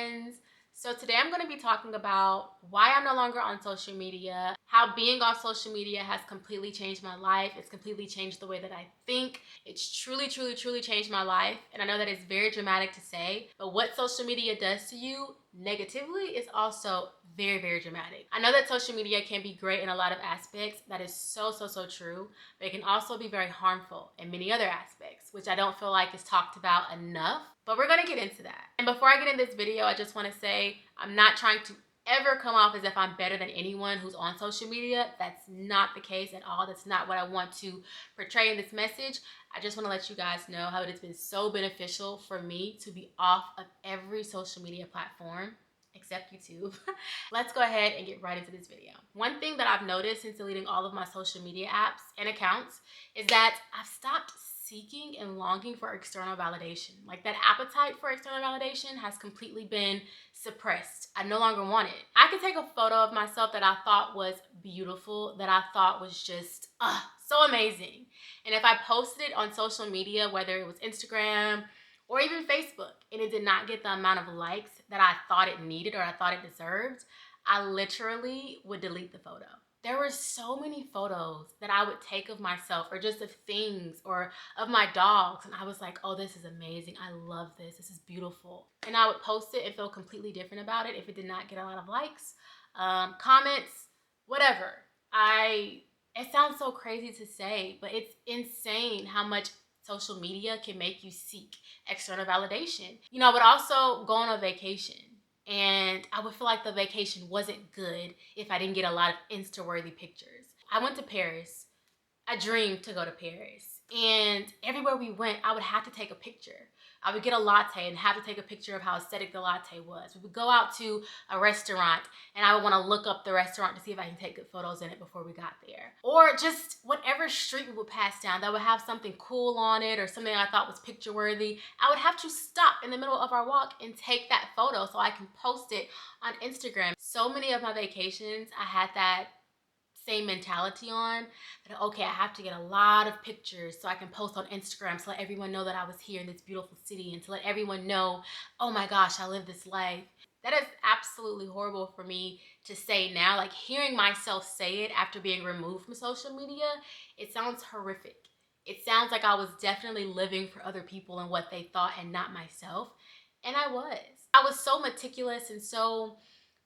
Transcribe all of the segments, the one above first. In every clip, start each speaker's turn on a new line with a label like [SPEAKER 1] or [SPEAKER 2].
[SPEAKER 1] friends. So today I'm going to be talking about why I'm no longer on social media, how being on social media has completely changed my life. It's completely changed the way that I think. It's truly changed my life. And I know that it's very dramatic to say, but what social media does to you negatively is also very dramatic. I know that social media can be great in a lot of aspects. That is so true, but it can also be very harmful in many other aspects, which I don't feel like is talked about enough. But we're gonna get into that. And before I get in this video, I just wanna say I'm not trying to ever come off as if I'm better than anyone who's on social media. That's not the case at all. That's not what I want to portray in this message. I just want to let you guys know how it has been so beneficial for me to be off of every social media platform except YouTube. Let's go ahead and get right into this video. One thing that I've noticed since deleting all of my social media apps and accounts is that I've stopped seeking and longing for external validation. Like, that appetite for external validation has completely been suppressed. I no longer want it. I could take a photo of myself that I thought was beautiful, that I thought was just so amazing. And if I posted it on social media, whether it was Instagram or even Facebook, and it did not get the amount of likes that I thought it needed or I thought it deserved, I literally would delete the photo. There were so many photos that I would take of myself or just of things or of my dogs. And I was like, oh, this is amazing. I love this. This is beautiful. And I would post it and feel completely different about it if it did not get a lot of likes, comments, whatever. It sounds so crazy to say, but it's insane how much social media can make you seek external validation. You know, I would also go on a vacation, and I would feel like the vacation wasn't good if I didn't get a lot of Insta-worthy pictures. I went to Paris. I dreamed to go to Paris. And everywhere we went, I would have to take a picture. I would get a latte and have to take a picture of how aesthetic the latte was. We would go out to a restaurant and I would want to look up the restaurant to see if I can take good photos in it before we got there. Or just whatever street we would pass down that would have something cool on it or something I thought was picture worthy, I would have to stop in the middle of our walk and take that photo so I can post it on Instagram. So many of my vacations, I had that same mentality on, that okay, I have to get a lot of pictures so I can post on Instagram to let everyone know that I was here in this beautiful city and to let everyone know, oh my gosh, I live this life. That is absolutely horrible for me to say now. Like, hearing myself say it after being removed from social media, it sounds horrific. It sounds like I was definitely living for other people and what they thought and not myself. And I was. I was so meticulous and so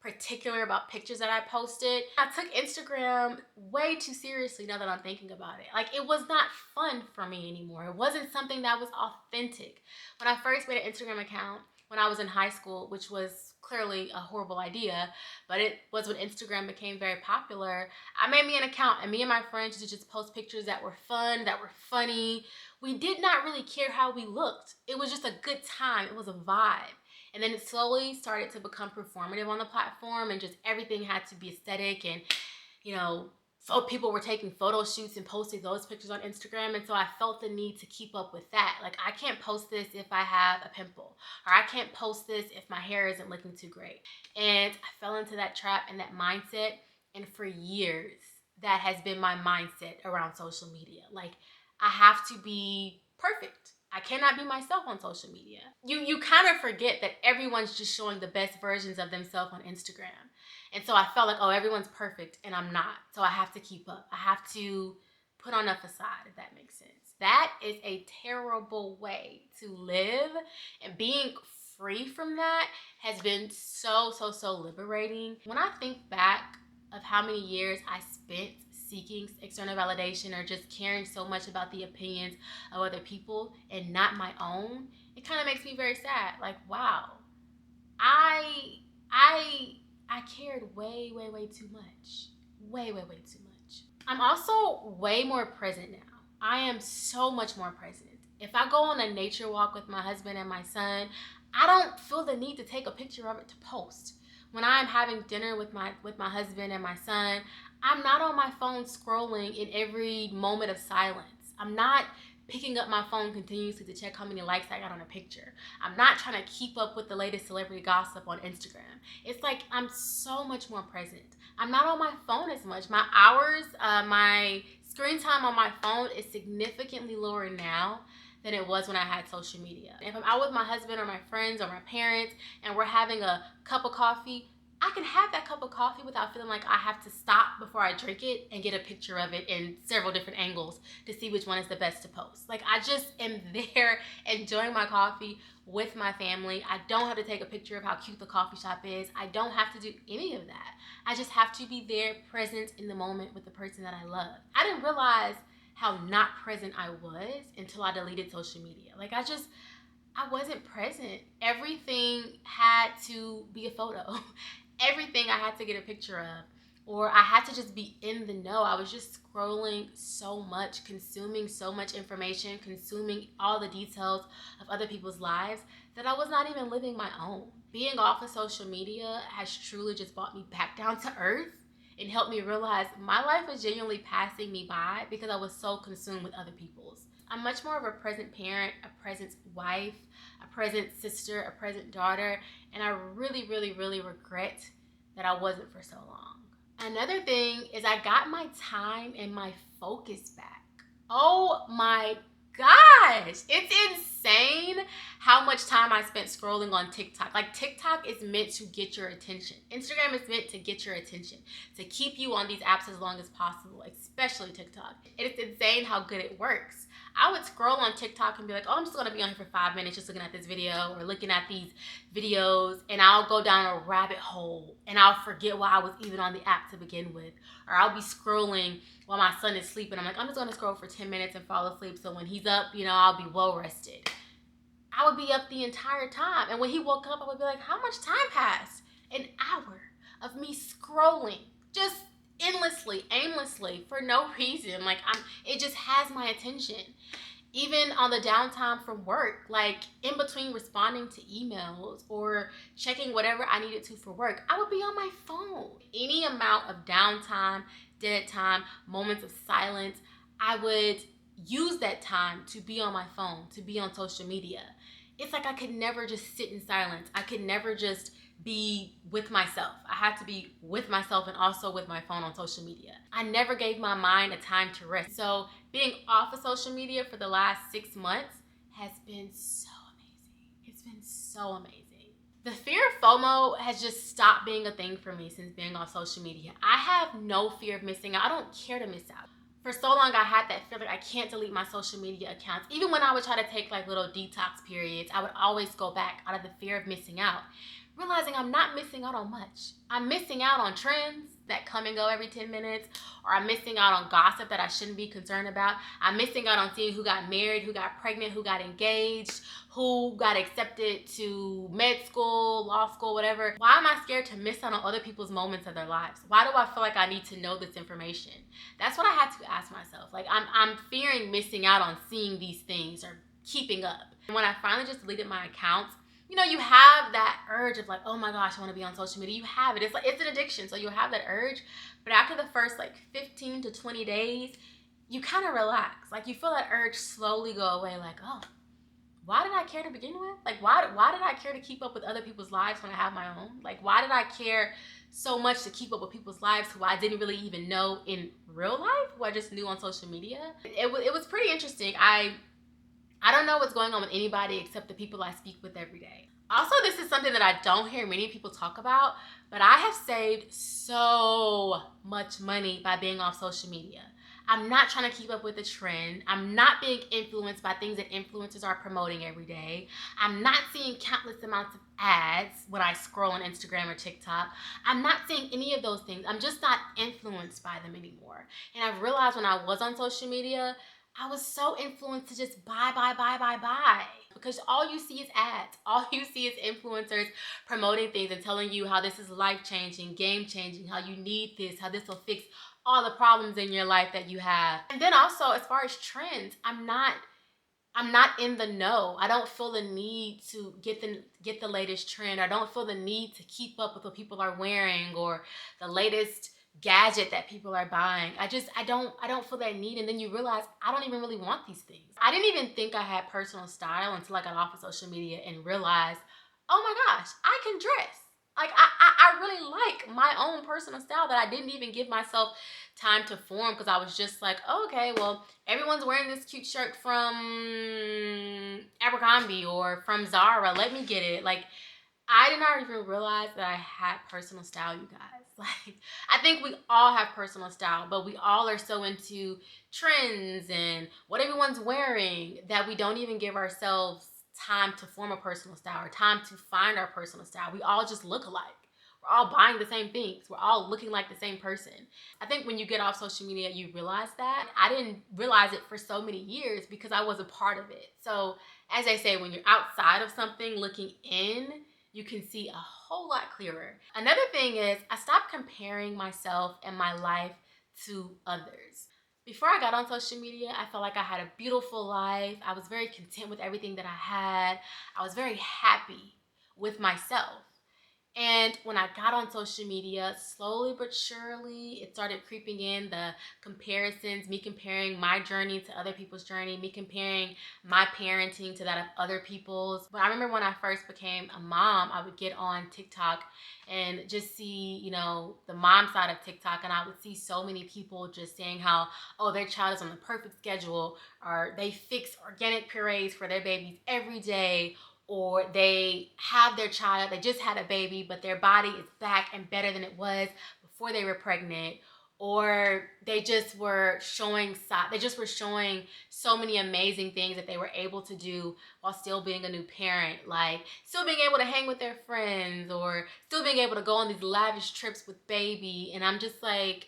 [SPEAKER 1] particular about pictures that I posted. I took Instagram way too seriously now that I'm thinking about it. Like, it was not fun for me anymore. It wasn't something that was authentic. When I first made an Instagram account when I was in high school, which was clearly a horrible idea, but it was when Instagram became very popular, I made me an account and me and my friends used to just post pictures that were fun, that were funny. We did not really care how we looked. It was just a good time. It was a vibe. And then it slowly started to become performative on the platform, and just everything had to be aesthetic, and, you know, so people were taking photo shoots and posting those pictures on Instagram. And so I felt the need to keep up with that. Like, I can't post this if I have a pimple, or I can't post this if my hair isn't looking too great. And I fell into that trap and that mindset. And for years, that has been my mindset around social media. Like, I have to be perfect. I cannot be myself on social media. You kind of forget that everyone's just showing the best versions of themselves on Instagram. And so I felt like, oh, everyone's perfect and I'm not. So I have to keep up. I have to put on a facade, if that makes sense. That is a terrible way to live. And being free from that has been so liberating. When I think back of how many years I spent seeking external validation or just caring so much about the opinions of other people and not my own, it kind of makes me very sad. Like, wow, I cared way too much. Way too much. I'm also way more present now. I am so much more present. If I go on a nature walk with my husband and my son, I don't feel the need to take a picture of it to post. When I'm having dinner with my husband and my son, I'm not on my phone scrolling in every moment of silence. I'm not picking up my phone continuously to check how many likes I got on a picture. I'm not trying to keep up with the latest celebrity gossip on Instagram. It's like I'm so much more present. I'm not on my phone as much. My hours, my screen time on my phone is significantly lower now than it was when I had social media. If I'm out with my husband or my friends or my parents and we're having a cup of coffee, I can have that cup of coffee without feeling like I have to stop before I drink it and get a picture of it in several different angles to see which one is the best to post. Like, I just am there enjoying my coffee with my family. I don't have to take a picture of how cute the coffee shop is. I don't have to do any of that. I just have to be there, present in the moment with the person that I love. I didn't realize how not present I was until I deleted social media. Like, I wasn't present. Everything had to be a photo. Everything I had to get a picture of, or I had to just be in the know. I was just scrolling so much, consuming so much information, consuming all the details of other people's lives that I was not even living my own. Being off of social media has truly just brought me back down to earth and helped me realize my life was genuinely passing me by because I was so consumed with other people's. I'm much more of a present parent, a present wife, a present sister, a present daughter, and I really, really, really regret that I wasn't for so long. Another thing is I got my time and my focus back. Oh my gosh, it's insane how much time I spent scrolling on TikTok. Like, TikTok is meant to get your attention. Instagram is meant to get your attention, to keep you on these apps as long as possible, especially TikTok. It's insane how good it works. I would scroll on TikTok and be like, oh, I'm just gonna be on here for 5 minutes just looking at this video or looking at these videos, and I'll go down a rabbit hole and I'll forget why I was even on the app to begin with. Or I'll be scrolling while my son is sleeping. I'm like, I'm just gonna scroll for 10 minutes and fall asleep so when he's up, I'll be well rested. I would be up the entire time. And when he woke up, I would be like, how much time passed? An hour of me scrolling, just endlessly, aimlessly, for no reason. Like, it just has my attention. Even on the downtime from work, like in between responding to emails or checking whatever I needed to for work, I would be on my phone. Any amount of downtime, dead time, moments of silence, I would use that time to be on my phone, to be on social media. It's like I could never just sit in silence. I could never just be with myself. I had to be with myself and also with my phone on social media. I never gave my mind a time to rest. So being off of social media for the last 6 months has been so amazing. It's been so amazing. The fear of FOMO has just stopped being a thing for me since being off social media. I have no fear of missing out. I don't care to miss out. For so long, I had that feeling I can't delete my social media accounts. Even when I would try to take like little detox periods, I would always go back out of the fear of missing out. Realizing I'm not missing out on much. I'm missing out on trends that come and go every 10 minutes, or I'm missing out on gossip that I shouldn't be concerned about. I'm missing out on seeing who got married, who got pregnant, who got engaged, who got accepted to med school, law school, whatever. Why am I scared to miss out on other people's moments of their lives? Why do I feel like I need to know this information? That's what I had to ask myself. Like, I'm fearing missing out on seeing these things or keeping up. And when I finally just deleted my accounts, you have that urge of like, oh my gosh, I want to be on social media. You have it. It's like, it's an addiction. So you'll have that urge. But after the first like 15 to 20 days, you kind of relax. Like, you feel that urge slowly go away. Like, oh, why did I care to begin with? Like, why did I care to keep up with other people's lives when I have my own? Like, why did I care so much to keep up with people's lives who I didn't really even know in real life, who I just knew on social media? It was pretty interesting. I don't know what's going on with anybody except the people I speak with every day. Also, this is something that I don't hear many people talk about, but I have saved so much money by being off social media. I'm not trying to keep up with the trend. I'm not being influenced by things that influencers are promoting every day. I'm not seeing countless amounts of ads when I scroll on Instagram or TikTok. I'm not seeing any of those things. I'm just not influenced by them anymore. And I've realized when I was on social media, I was so influenced to just buy. Because all you see is ads. All you see is influencers promoting things and telling you how this is life-changing, game-changing, how you need this, how this will fix all the problems in your life that you have. And then also, as far as trends, I'm not in the know. I don't feel the need to get the latest trend. I don't feel the need to keep up with what people are wearing or the latest gadget that people are buying. I don't feel that need. And then you realize I don't even really want these things. I didn't even think I had personal style until I got off of social media and realized, oh my gosh, I can dress. Like, I I really like my own personal style that I didn't even give myself time to form, because I was just like, oh, okay, well, everyone's wearing this cute shirt from Abercrombie or from Zara. Let me get it. Like, I did not even realize that I had personal style, you guys. Like, I think we all have personal style, but we all are so into trends and what everyone's wearing that we don't even give ourselves time to form a personal style or time to find our personal style. We all just look alike. We're all buying the same things. We're all looking like the same person. I think when you get off social media, you realize that. I didn't realize it for so many years because I was a part of it. So, as I say, when you're outside of something looking in, you can see a whole lot clearer. Another thing is I stopped comparing myself and my life to others. Before I got on social media, I felt like I had a beautiful life. I was very content with everything that I had. I was very happy with myself. And when I got on social media, slowly but surely, it started creeping in, the comparisons, me comparing my journey to other people's journey, me comparing my parenting to that of other people's. But I remember when I first became a mom, I would get on TikTok and just see, the mom side of TikTok, and I would see so many people just saying how, oh, their child is on the perfect schedule, or they fix organic purees for their babies every day, or they have their child, they just had a baby, but their body is back and better than it was before they were pregnant, or they just were showing so many amazing things that they were able to do while still being a new parent, like still being able to hang with their friends or still being able to go on these lavish trips with baby. And I'm just like,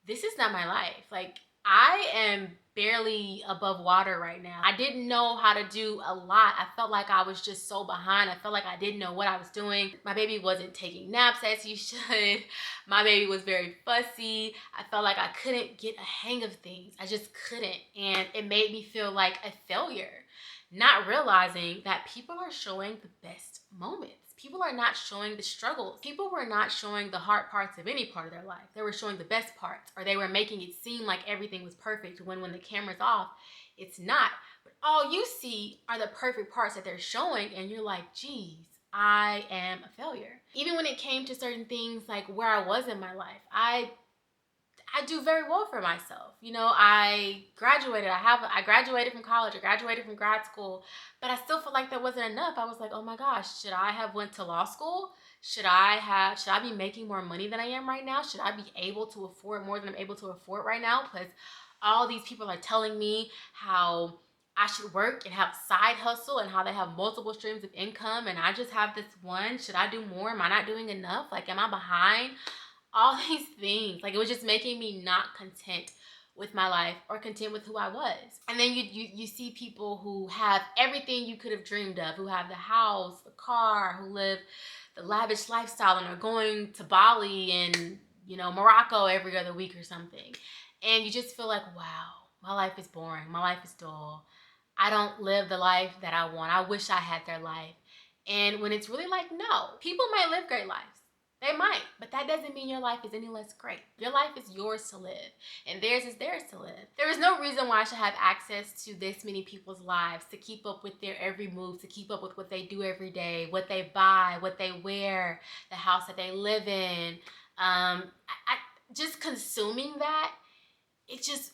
[SPEAKER 1] this is not my life. Like, I am barely above water right now. I didn't know how to do a lot. I felt like I was just so behind. I felt like I didn't know what I was doing. My baby wasn't taking naps as he should. My baby was very fussy. I felt like I couldn't get a hang of things. I just couldn't. And it made me feel like a failure, not realizing that people are showing the best moments. People are not showing the struggles. People were not showing the hard parts of any part of their life. They were showing the best parts, or they were making it seem like everything was perfect when the camera's off, it's not. But all you see are the perfect parts that they're showing, and you're like, geez, I am a failure. Even when it came to certain things like where I was in my life, I do very well for myself. I graduated. I graduated from college. I graduated from grad school, but I still felt like that wasn't enough. I was like, oh my gosh, should I have went to law school? Should I be making more money than I am right now? Should I be able to afford more than I'm able to afford right now? Because all these people are telling me how I should work and have a side hustle and how they have multiple streams of income, and I just have this one. Should I do more? Am I not doing enough? Like, am I behind? All these things. Like, it was just making me not content with my life or content with who I was. And then you see people who have everything you could have dreamed of, who have the house, the car, who live the lavish lifestyle and are going to Bali and Morocco every other week or something. And you just feel like, wow, my life is boring. My life is dull. I don't live the life that I want. I wish I had their life. And when it's really like, no, people might live great lives. They might, but that doesn't mean your life is any less great. Your life is yours to live, and theirs is theirs to live. There is no reason why I should have access to this many people's lives, to keep up with their every move, to keep up with what they do every day, what they buy, what they wear, the house that they live in. Just consuming that, it just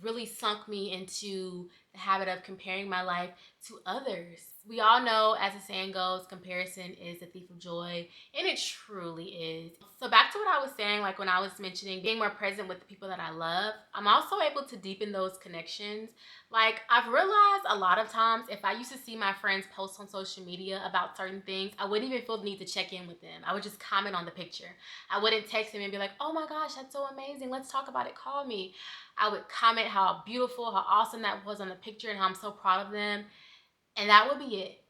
[SPEAKER 1] really sunk me into the habit of comparing my life to others. We all know, as the saying goes, comparison is the thief of joy, and it truly is. So back to what I was saying, like when I was mentioning being more present with the people that I love, I'm also able to deepen those connections. Like, I've realized a lot of times, if I used to see my friends post on social media about certain things, I wouldn't even feel the need to check in with them. I would just comment on the picture. I wouldn't text them and be like, oh my gosh, that's so amazing, let's talk about it, call me. I would comment how beautiful, how awesome that was on the picture and how I'm so proud of them. And that would be it.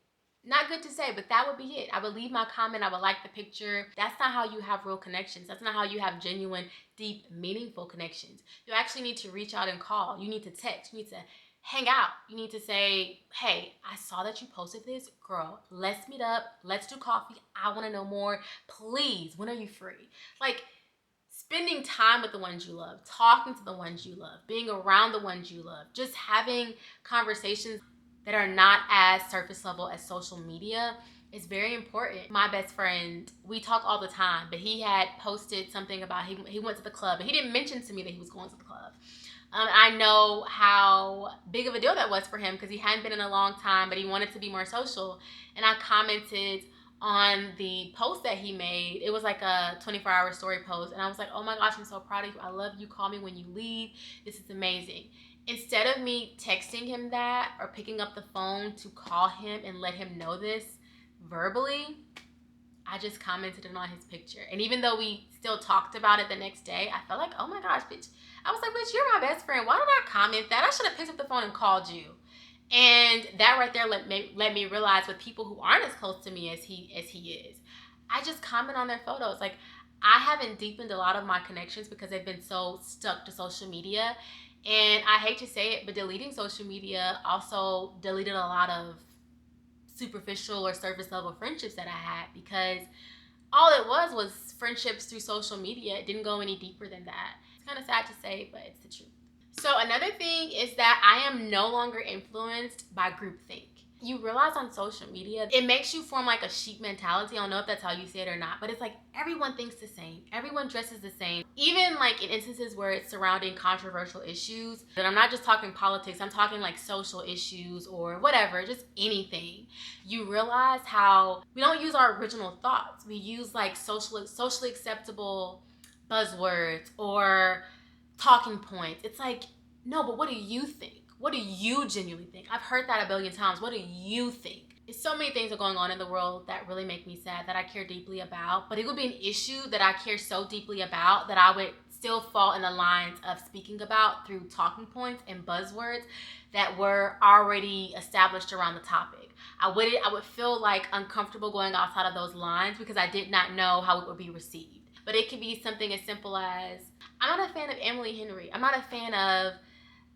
[SPEAKER 1] Not good to say, but that would be it. I would leave my comment. I would like the picture. That's not how you have real connections. That's not how you have genuine, deep, meaningful connections. You actually need to reach out and call. You need to text. You need to hang out. You need to say, hey, I saw that you posted this. Girl, let's meet up. Let's do coffee. I want to know more. Please, when are you free? Like, spending time with the ones you love, talking to the ones you love, being around the ones you love, just having conversations that are not as surface level as social media It's very important. My best friend, we talk all the time, but he had posted something about he went to the club, and he didn't mention to me that he was going to the club. I know how big of a deal that was for him because he hadn't been in a long time, but he wanted to be more social. And I commented on the post that he made. It was like a 24-hour story post. And I was like, oh my gosh, I'm so proud of you. I love you. Call me when you leave. This is amazing. Instead of me texting him that or picking up the phone to call him and let him know this verbally, I just commented it on his picture. And even though we still talked about it the next day, I felt like, oh my gosh, bitch. I was like, bitch, you're my best friend. Why did I comment that? I should have picked up the phone and called you. And that right there let me realize with people who aren't as close to me as he is, I just comment on their photos. Like, I haven't deepened a lot of my connections because they've been so stuck to social media. And I hate to say it, but deleting social media also deleted a lot of superficial or surface level friendships that I had, because all it was friendships through social media. It didn't go any deeper than that. It's kind of sad to say, but it's the truth. So another thing is that I am no longer influenced by groupthink. You realize on social media, it makes you form like a sheep mentality. I don't know if that's how you say it or not, but it's like everyone thinks the same. Everyone dresses the same. Even like in instances where it's surrounding controversial issues, and I'm not just talking politics, I'm talking like social issues or whatever, just anything. You realize how we don't use our original thoughts. We use like socially acceptable buzzwords or talking points. It's like, no, but what do you think? What do you genuinely think? I've heard that a billion times. What do you think? It's so many things are going on in the world that really make me sad, that I care deeply about. But it would be an issue that I care so deeply about that I would still fall in the lines of speaking about through talking points and buzzwords that were already established around the topic. I would feel like uncomfortable going outside of those lines because I did not know how it would be received. But it could be something as simple as, I'm not a fan of Emily Henry. I'm not a fan of,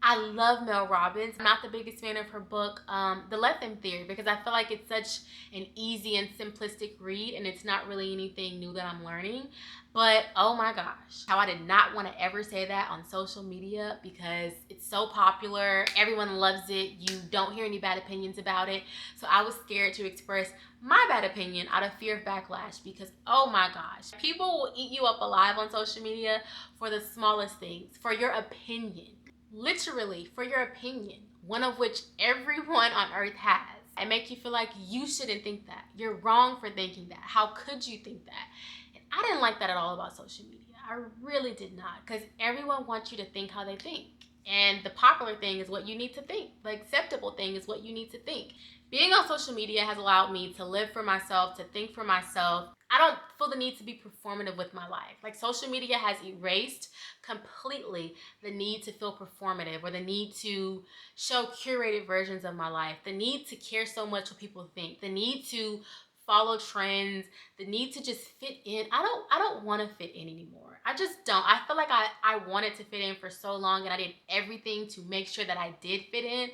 [SPEAKER 1] I love Mel Robbins. I'm not the biggest fan of her book, The Let Them Theory, because I feel like it's such an easy and simplistic read and it's not really anything new that I'm learning. But oh my gosh, how I did not want to ever say that on social media because it's so popular. Everyone loves it. You don't hear any bad opinions about it. So I was scared to express my bad opinion out of fear of backlash because, oh my gosh, people will eat you up alive on social media for the smallest things, for your opinion. Literally, for your opinion, one of which everyone on earth has, and make you feel like you shouldn't think that. You're wrong for thinking that. How could you think that? And I didn't like that at all about social media. I really did not, because everyone wants you to think how they think. And the popular thing is what you need to think. The acceptable thing is what you need to think. Being on social media has allowed me to live for myself, to think for myself. I don't feel the need to be performative with my life. Like, social media has erased completely the need to feel performative or the need to show curated versions of my life, the need to care so much what people think, the need to follow trends, the need to just fit in. I don't want to fit in anymore. I just don't. I feel like I wanted to fit in for so long and I did everything to make sure that I did fit in,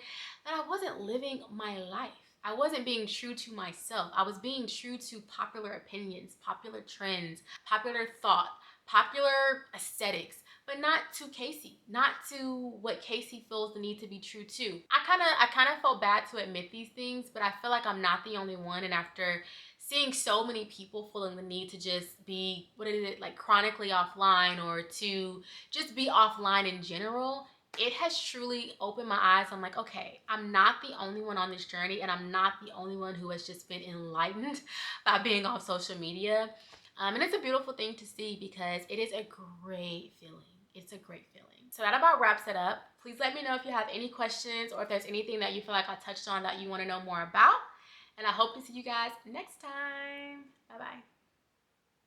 [SPEAKER 1] that I wasn't living my life. I wasn't being true to myself. I was being true to popular opinions, popular trends, popular thought, popular aesthetics, but not to Casey, not to what Casey feels the need to be true to. I kind of felt bad to admit these things, but I feel like I'm not the only one. And after seeing so many people feeling the need to just be, what is it, like chronically offline or to just be offline in general, it has truly opened my eyes. I'm like, okay, I'm not the only one on this journey and I'm not the only one who has just been enlightened by being off social media. And it's a beautiful thing to see because it is a great feeling. It's a great feeling. So that about wraps it up. Please let me know if you have any questions or if there's anything that you feel like I touched on that you want to know more about. And I hope to see you guys next time. Bye-bye.